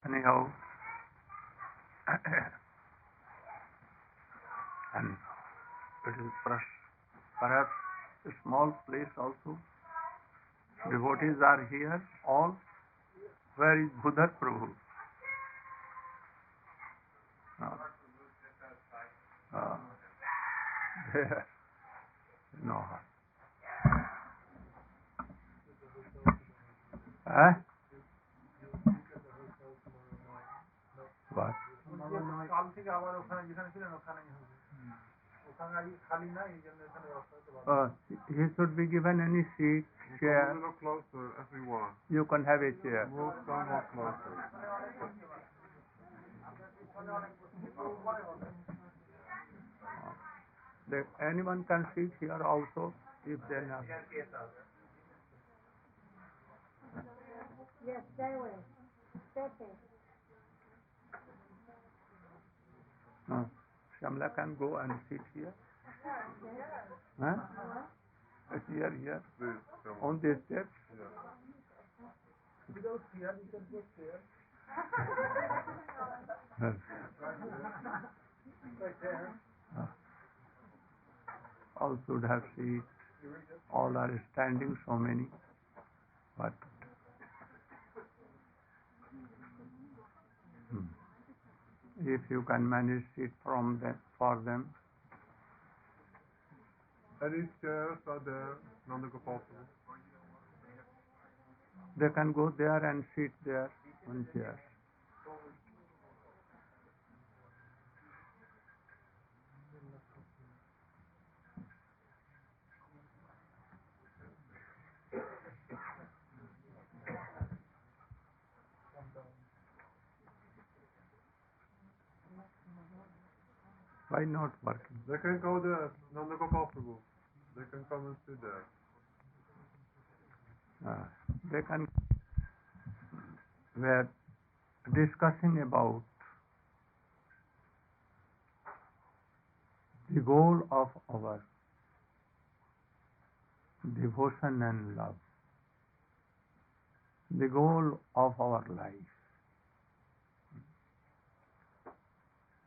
Anyhow, and it is perhaps a small place also. Devotees are here, all. Where is Buddha Prabhu? Uh, there. No. Eh? What? He should be given any seat, chair. A little closer if we want. You can have a chair. We'll come more closer. Anyone can sit here also if they are. Yes, stay away. Stay safe. Shamla can go and sit here. Huh? Here. On this steps. Without fear, we can get there. All should have seats. All are standing, so many. But if you can manage seat from them, for them. And these chairs are there, non-compulsory. They can go there and sit there on chairs. Why not working? They can go there, non-compulsory. They can come and sit there. They can. We are discussing about the goal of our devotion and love, the goal of our life.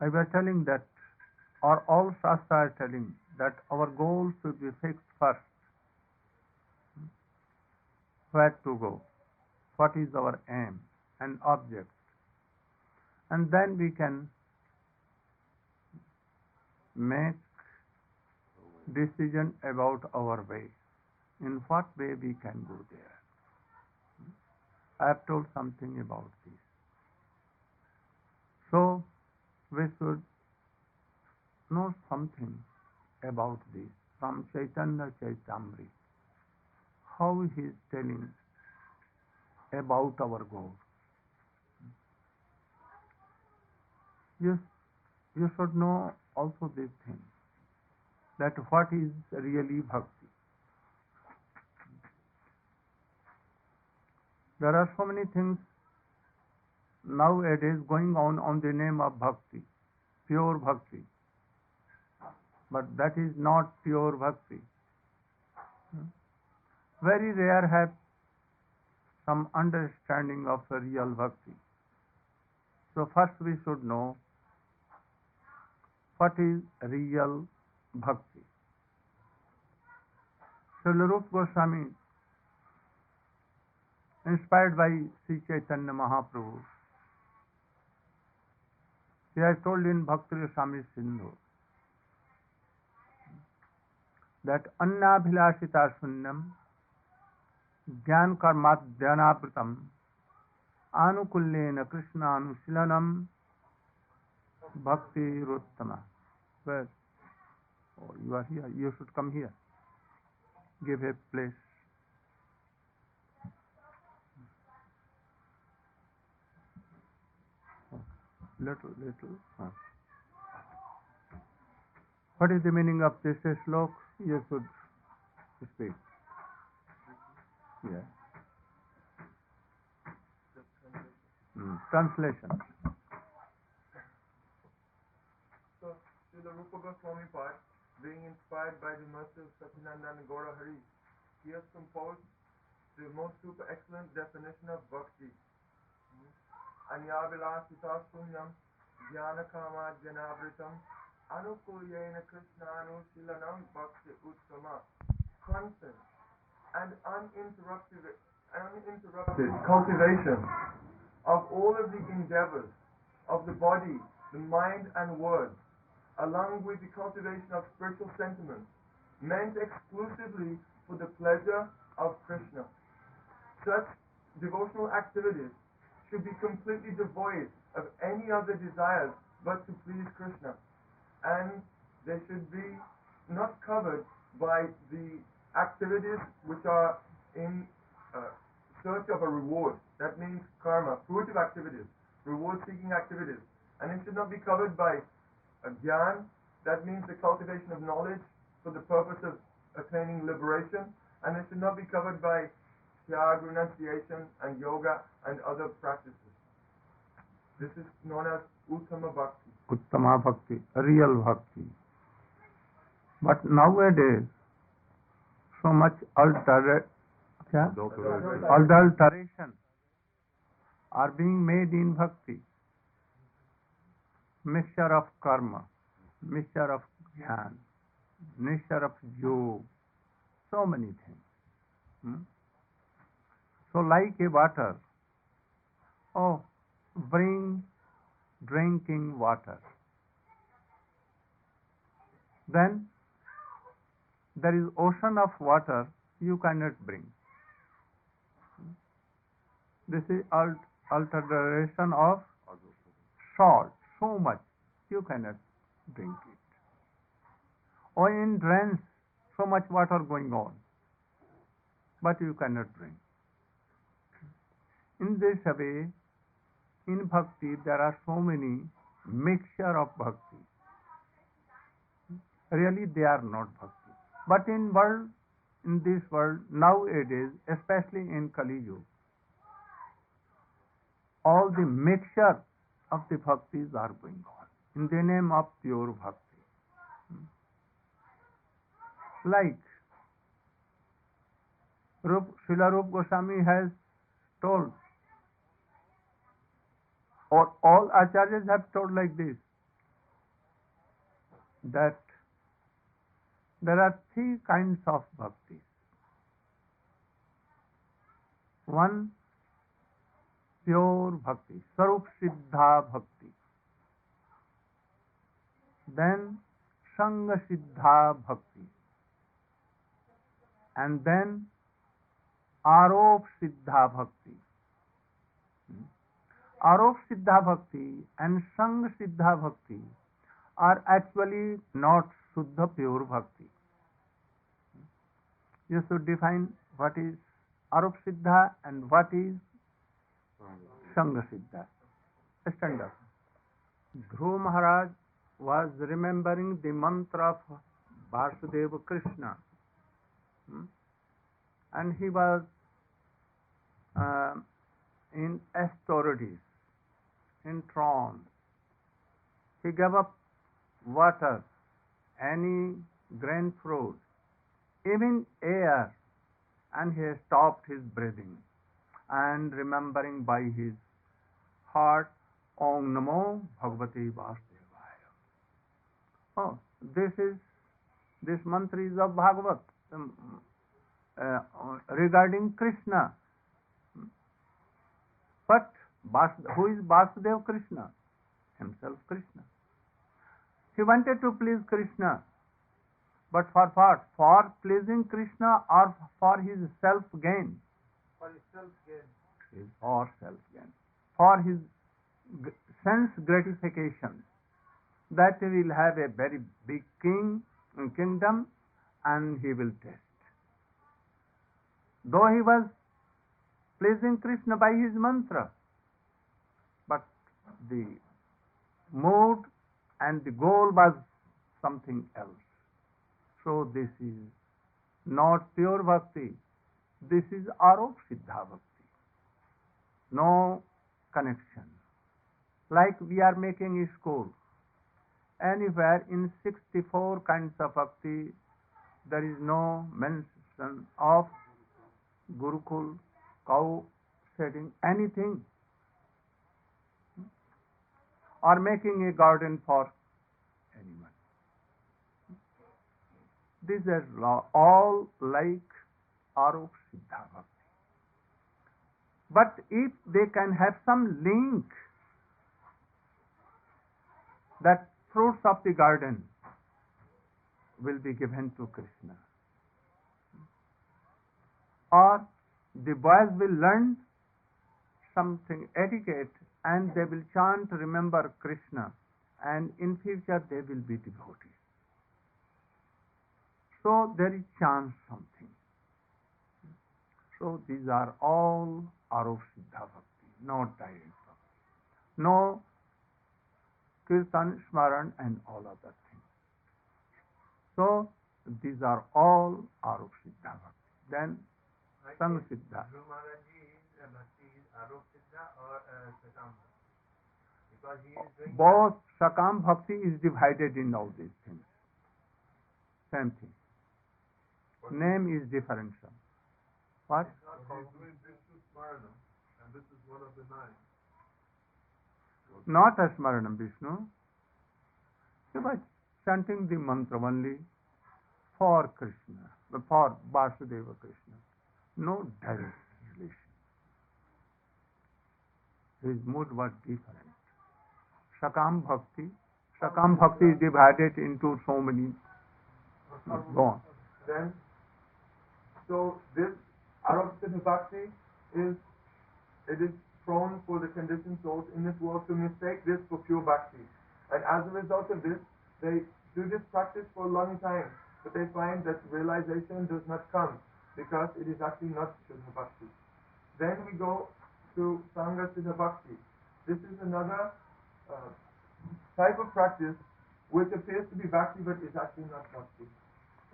I was telling that, or all Shastra are telling that our goal should be fixed first. Where to go? What is our aim and object? And then we can make decision about our way. In what way we can go there? I have told something about this. So we should know something about this from Caitanya Chaitamrita, how he is telling about our goal. You should know also this thing, that what is really bhakti. There are so many things nowadays going on the name of bhakti, pure bhakti. But that is not pure bhakti. Very rare have some understanding of the real bhakti. So first we should know what is real bhakti. Srila Rupa Goswami, inspired by Sri Caitanya Mahaprabhu, he has told in Bhakti Rasamrita Sindhu that annabhilashita sunyam jnana karmadhyanapratam anukulyena krishnaanusilanam bhakti ruttama. Where? Oh, you are here. You should come here. Give a place. Little. What is the meaning of this slok? You should speak. Yeah. Translation. So, Srila Rupa Goswami Pad, being inspired by the mercy of Satyananda Gaura Hari, he has composed the most super excellent definition of bhakti. Anyavilasita Sunyam Jnanakama Janavritam Anukulyena Krishnanu Shilanam Bhakti Uttama. Constant and uninterrupted cultivation of all of the endeavors of the body, the mind and words, along with the cultivation of spiritual sentiments, meant exclusively for the pleasure of Krishna. Such devotional activities should be completely devoid of any other desires but to please Krishna, and they should be not covered by the activities which are in search of a reward. That means karma, fruitive activities, reward-seeking activities. And it should not be covered by jnana. That means the cultivation of knowledge for the purpose of attaining liberation. And it should not be covered by tyag, renunciation, and yoga, and other practices. This is known as Uttama Bhakti. Uttama Bhakti, real Bhakti. But nowadays, so much adulteration are being made in Bhakti. Mixture of karma, mixture of jnana, mixture of yoga, so many things. So like a water, bring drinking water. Then there is ocean of water you cannot bring. This is alteration of salt, so much you cannot drink it. Or in drains, so much water going on, but you cannot drink. In this way, in Bhakti there are so many mixture of Bhakti. Really they are not Bhakti. But in this world, nowadays, especially in Kali Yuga, all the mixture of the Bhaktis are going on in the name of pure Bhakti. Like Srila Rupa Goswami has told, or all acharyas have told like this, that there are three kinds of bhakti. One, pure bhakti, Sarup Siddha Bhakti. Then Sangha Siddha Bhakti. And then Arop Siddha Bhakti. Arop Siddha Bhakti and Sangha Siddha Bhakti are actually not Shuddha pure Bhakti. You should define what is Arop Siddha and what is Sangha Siddha. Stand up. Dhruv Maharaj was remembering the mantra of Vasudeva Krishna. And he was in austerities, in trance. He gave up water, any grain fruit, even air, and he stopped his breathing and remembering by his heart, Om Namo Bhagavate Vasudevaya. This mantra is of Bhagavat regarding Krishna. But who is Vasudeva Krishna? Himself Krishna. He wanted to please Krishna, but for what? For pleasing Krishna or for his self-gain? For his self-gain. For self-gain. For his sense gratification. That he will have a very big kingdom and he will taste. Though he was pleasing Krishna by his mantra, but the mood and the goal was something else. So this is not pure bhakti. This is Arop Siddha Bhakti. No connection. Like we are making a school. Anywhere in 64 kinds of bhakti, there is no mention of Gurukul, cow shedding, anything. or making a garden for anyone. These are all like Arup Siddha Bhakti. But if they can have some link that fruits of the garden will be given to Krishna, or the boys will learn something etiquette and they will chant remember Krishna, and in future they will be devotees. So there is chance something. So these are all Arup Siddha Bhakti, not direct Bhakti. No Kirtan, Smaran and all other things. So these are all Arup Siddha Bhakti. Then Sangha Siddha. Guru Maharajji's Bhakti is Arup Siddha or Sakam Bhakti? Because he is doing Both Sakam Bhakti is divided in all these things. Same thing. Name is different. What? He's doing Vishnu Smaranam, and this is one of the 9. Not a Smaranam Vishnu. He was chanting the mantra only for Krishna, for Vasudeva Krishna. No direct relation. His mood was different. Sakam Bhakti is divided into so many. Go on. Then, so this Arup Siddha Bhakti is prone for the conditioned souls in this world to mistake this for pure bhakti. And as a result of this, they do this practice for a long time, but they find that realization does not come because it is actually not Siddha Bhakti. Then we go to Sangha Siddha Bhakti. This is another type of practice which appears to be bhakti but is actually not bhakti.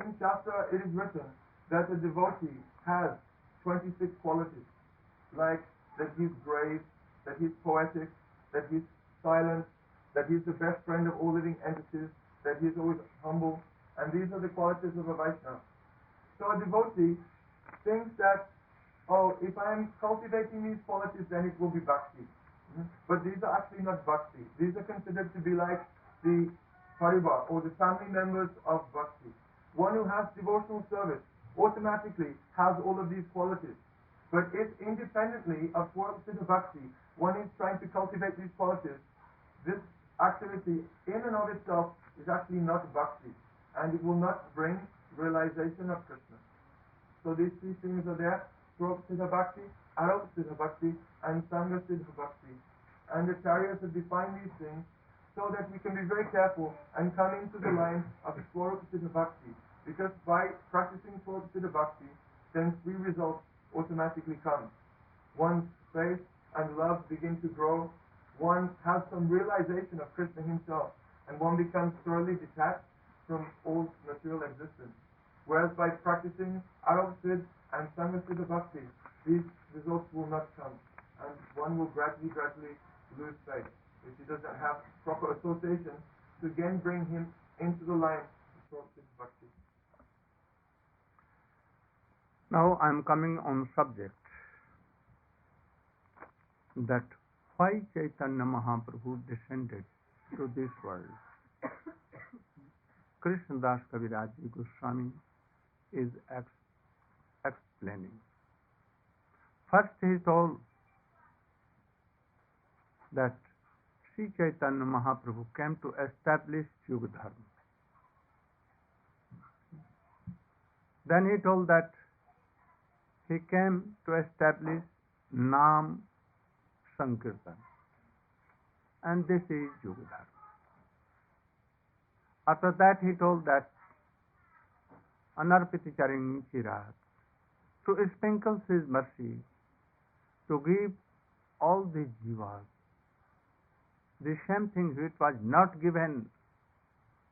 In Shastra it is written that a devotee has 26 qualities, like that he's brave, that he's poetic, that he's silent, that he's the best friend of all living entities, that he's always humble, and these are the qualities of a Vaishnava. So a devotee thinks that, oh, if I'm cultivating these qualities, then it will be bhakti. But these are actually not bhakti. These are considered to be like the parivar, or the family members of bhakti. One who has devotional service automatically has all of these qualities. But if independently of Siddha Bhakti, one is trying to cultivate these qualities, this activity in and of itself is actually not bhakti, and it will not bring realization of Krishna. So these three things are there: Siddha Bhakti, Arup Siddha Bhakti, and Sangha Siddha Bhakti. And the acharyas have defined these things so that we can be very careful and come into the line of Swarup Siddha Bhakti. Because by practicing Swarup Siddha Bhakti, then three results automatically come. One's faith and love begin to grow. One has some realization of Krishna himself, and one becomes thoroughly detached from all material existence. Whereas by practicing Arup Siddha and Sangha Siddha Bhakti, these results will not come, and one will gradually lose faith if he doesn't have proper association to again bring him into the line of Swarup Siddha Bhakti. Now I am coming on subject that why Caitanya Mahaprabhu descended to this world. Krishnadas Kaviraj Goswami is explaining. First he told that Sri Caitanya Mahaprabhu came to establish Yuga Dharma. Then he told that he came to establish Nam Sankirtan, and this is Yuga Dharma. After that he told that Anarpiti Charini Chirat, to sprinkle his mercy, to give all the jivas the same thing which was not given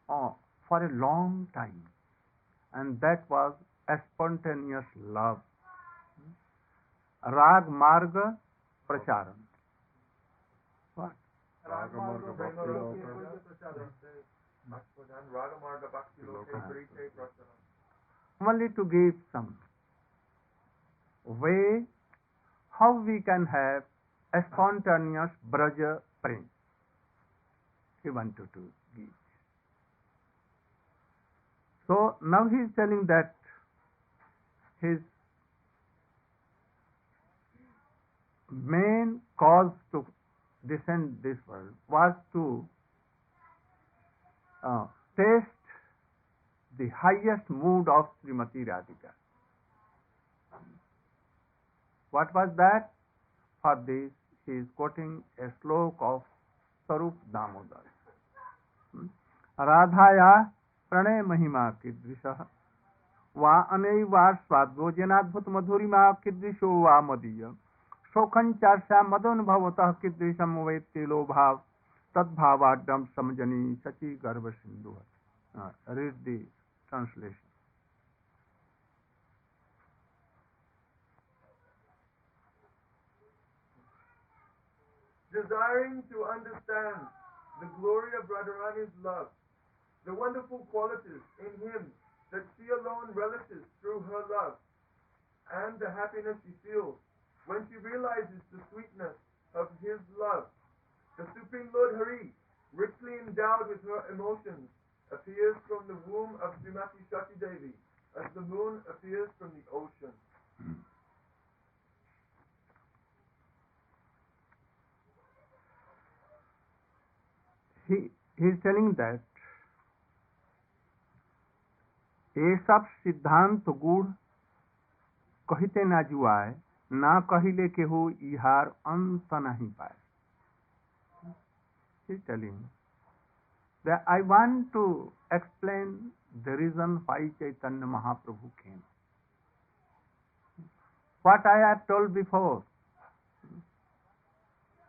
for a long time, and that was a spontaneous love. Rag Marga Pracharan. What? Ragamarga Bhakti Only to give some way how we can have a spontaneous Braja Prem. he wanted to give. So now he is telling that his main cause to descend this world was to taste the highest mood of Srimati Radhika. What was that? For this he is quoting a slok of Sarup Damodar. Radhaya pranay mahima kidrisha va anaiva swadvo jenadbhut madhurima kidrisho va madiya शोखंचार्षा Madan भवतः कीदृशम वेत्ति लोभाव तद्भावाड्डम समजनी सची गर्भ Sindhu. Read the translation. Desiring to understand the glory of Radharani's love, the wonderful qualities in him that she alone relishes through her love, and the happiness she feels when she realizes the sweetness of his love, the Supreme Lord Hari, richly endowed with her emotions, appears from the womb of Srimati Shati Devi as the moon appears from the ocean. He is telling that ये सब सिद्धांत गुण कहते ना जुआए ना कहिले केहू इहार अंत नहीं पाए. He is telling that I want to explain the reason why Caitanya Mahaprabhu came. What I have told before,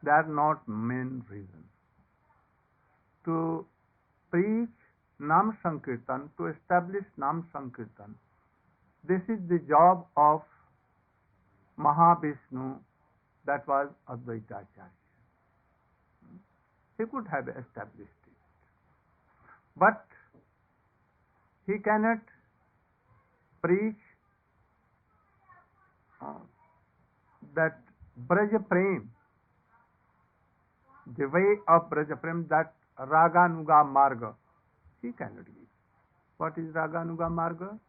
they are not main reasons. To preach Nam Sankirtan, to establish Nam Sankirtan, this is the job of Mahavishnu, that was Advaita Acharya. He could have established it, but he cannot preach that Braja Prem, the way of Braja Prem, that Raganuga Marga, he cannot give. What is Raganuga Marga?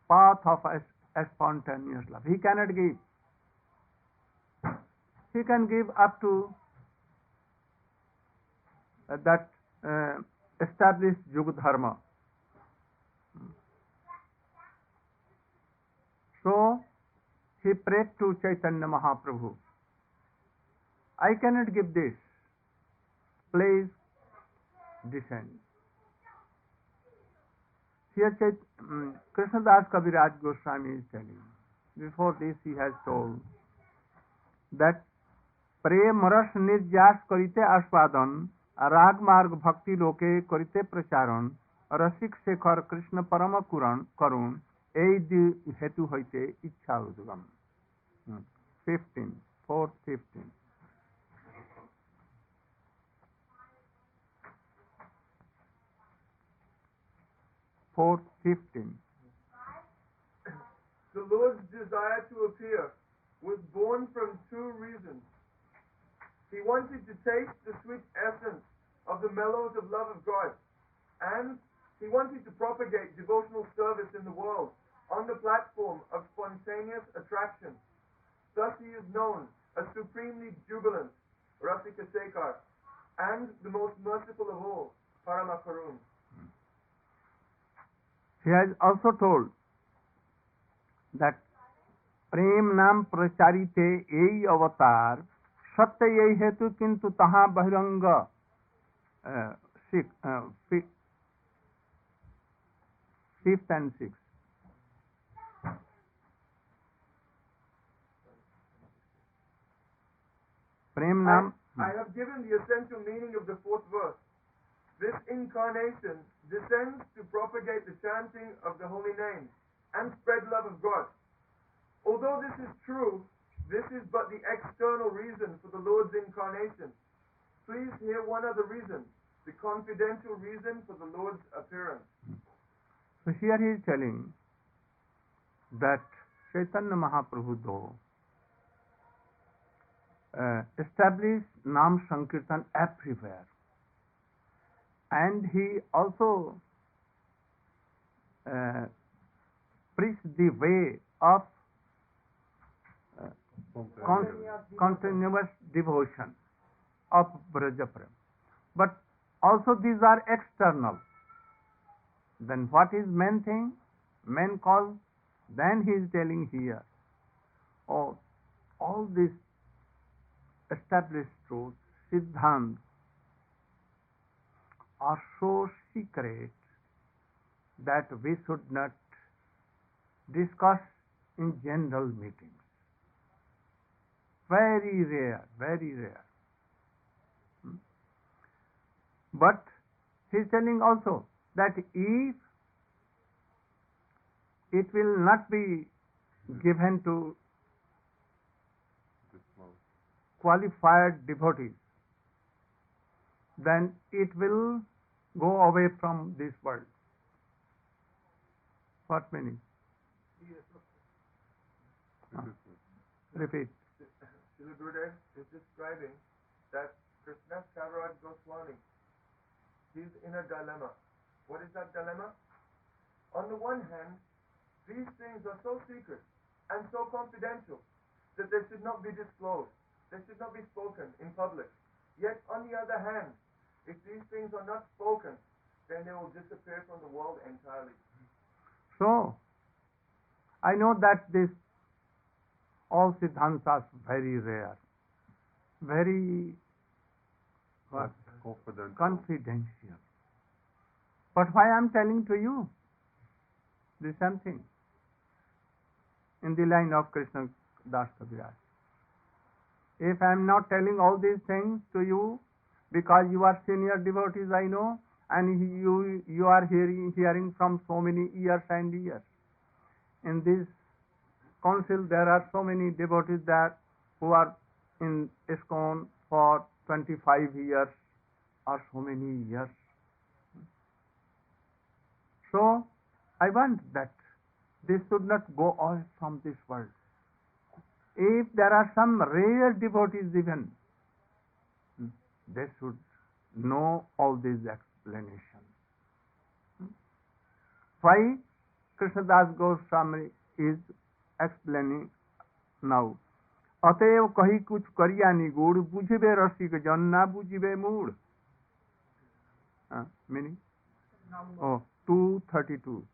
Path of a spontaneous love. He cannot give. He can give up to that established Yuga Dharma. So he prayed to Caitanya Mahaprabhu, I cannot give this. Please descend. Here Krishnadas Kaviraj Goswami is telling. Before this he has told that प्रेम रस निर्यास करिते आस्वादन राग मार्ग भक्ति लोके करिते प्रचारण रसिक शेखर कृष्ण परम करुण এই हेतु হইতে इच्छा उद्गम. 15 4 15 4:15. The Lord's desire to appear was born from two reasons. He wanted to taste the sweet essence of the mellows of love of God, and he wanted to propagate devotional service in the world on the platform of spontaneous attraction. Thus he is known as supremely jubilant, Rasika Sekar, and the most merciful of all, Parama Karun. He has also told that प्रेम नाम प्रचारिते यही अवतार सत्य यही हेतु किंतु तहाँ बहिरंग fifth and sixth. प्रेम नाम. I have given the essential meaning of the fourth verse. This incarnation descends to propagate the chanting of the holy name and spread love of God. Although this is true, this is but the external reason for the Lord's incarnation. Please hear one other reason, the confidential reason for the Lord's appearance. So here he is telling that Caitanya Mahaprabhu, though established Nam Sankirtan everywhere. And he also preached the way of continuous devotion of Brajaprem. But also these are external. Then what is main thing? Main cause? Then he is telling here, oh, all these established truths, siddhants, are so secret that we should not discuss in general meetings. Very rare, very rare. But he is telling also that if it will not be given to qualified devotees, then it will go away from this world. What meaning? Repeat. Srila Gurudev is describing that Krishna Kaviraj Goswami, he's in a dilemma. What is that dilemma? On the one hand, these things are so secret and so confidential that they should not be disclosed. They should not be spoken in public. Yet, on the other hand, if these things are not spoken, then they will disappear from the world entirely. So, I know that this all siddhants are very rare, very confidential. But why I am telling to you the same thing in the line of Krishna Das Kaviraj. If I am not telling all these things to you because you are senior devotees, I know, and you are hearing from so many years and years. In this council there are so many devotees that who are in ISKCON for 25 years or so many years. So I want that this should not go away from this world. If there are some rare devotees even, they should know all these explanations. Why Krishnadas Goswami is explaining now? अतएव कही कुछ करिया निगूढ़ बुझबे रसिक जन ना बुझबे मूढ़. Meaning? Oh, 232.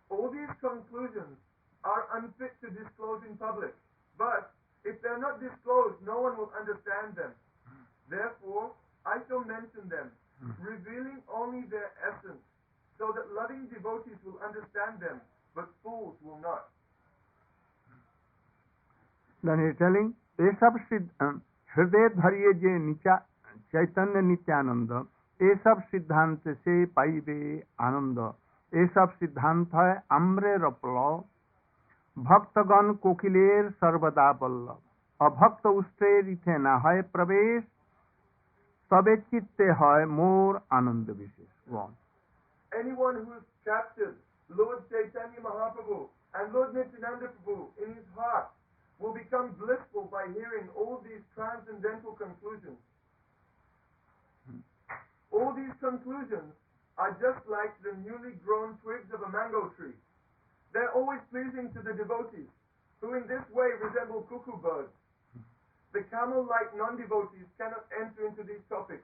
All these conclusions are unfit to disclose in public, but if they are not disclosed, no one will understand them. Therefore, I shall mention them, revealing only their essence, so that loving devotees will understand them, but fools will not. Then he is telling, ये सब हृदय धरिए जे नीचा चैतन्य नित्यानंद, ये सब सिद्धांत से पाइबे आनंद. ये सब सिद्धांत है आम्रे रपलो, भक्तगण कोकिलेर सर्वदा बल्लभ. अभक्त उष्टे रिथे ना है प्रवेश, सबे चित्ते है मोर आनंद विशेष. Anyone who has captured Lord Caitanya Mahaprabhu and Lord Nityananda Prabhu in his heart will become blissful by hearing all these transcendental conclusions. All these conclusions are just like the newly grown twigs of a mango tree. They're always pleasing to the devotees, who in this way resemble cuckoo birds. The camel-like non-devotees cannot enter into these topics.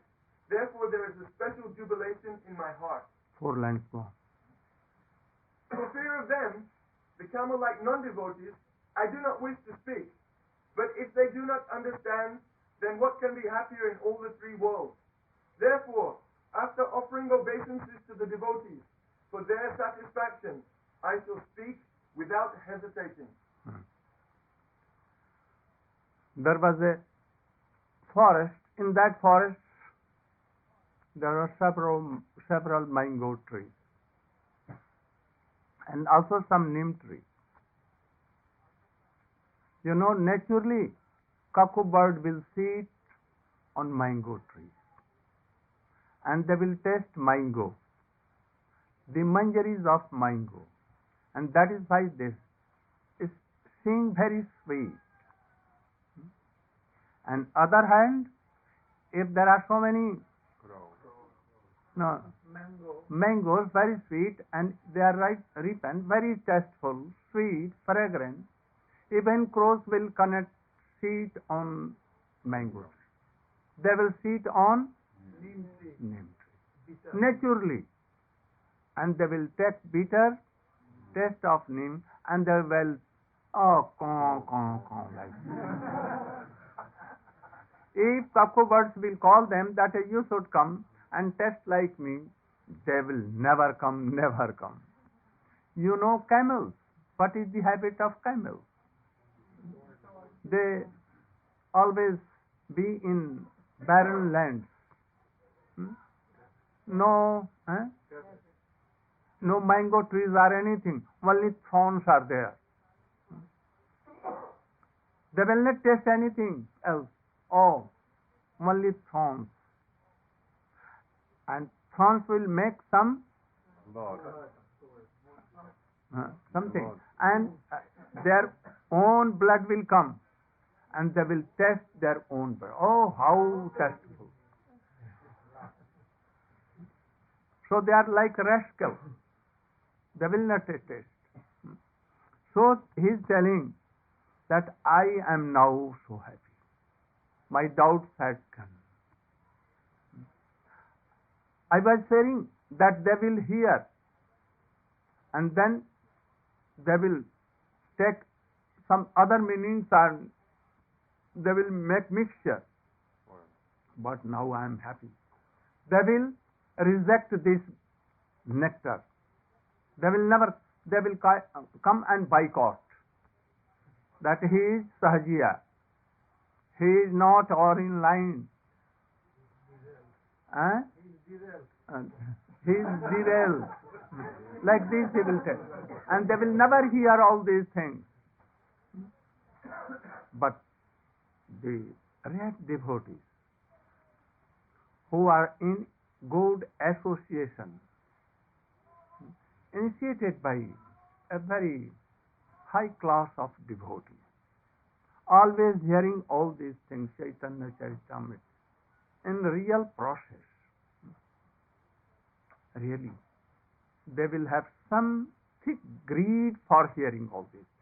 Therefore, there is a special jubilation in my heart. 4 lines more. For fear of them, the camel-like non-devotees, I do not wish to speak. But if they do not understand, then what can be happier in all the 3 worlds? Therefore, after offering obeisances to the devotees, for their satisfaction, I shall speak without hesitating. There was a forest. In that forest, there are several mango trees and also some neem trees. You know, naturally, cuckoo bird will sit on mango trees and they will taste mango, the manjaris of mango. And that is why this is seem very sweet. And other hand, if there are so many mangoes, very sweet, and they are ripened, very tasteful, sweet, fragrant, even crows will connect seat on mangoes. They will sit on neem tree naturally, and they will take bitter taste of neem, and they will like that. If cuckoo birds will call them that you should come and taste like me, they will never come, never come. You know camels. What is the habit of camels? They always be in barren lands. No, no mango trees or anything. Only thorns are there. They will not taste anything else. Oh, only thorns. And thorns will make some something, and their own blood will come, and they will taste their own blood. Oh, how tasteful! So they are like rascals. They will not taste. So he is telling that I am now so happy. My doubts had gone. I was fearing that they will hear, and then they will take some other meanings and they will make mixture. But now I am happy. They will reject this nectar. They will come and boycott. That he is Sahajiya. He is not all in line. He is derailed. Like this he will tell. And they will never hear all these things. But the real devotees who are in good association, initiated by a very high class of devotees, always hearing all these things, Caitanya Charitamrita, in real process, really, they will have some thick greed for hearing all these things.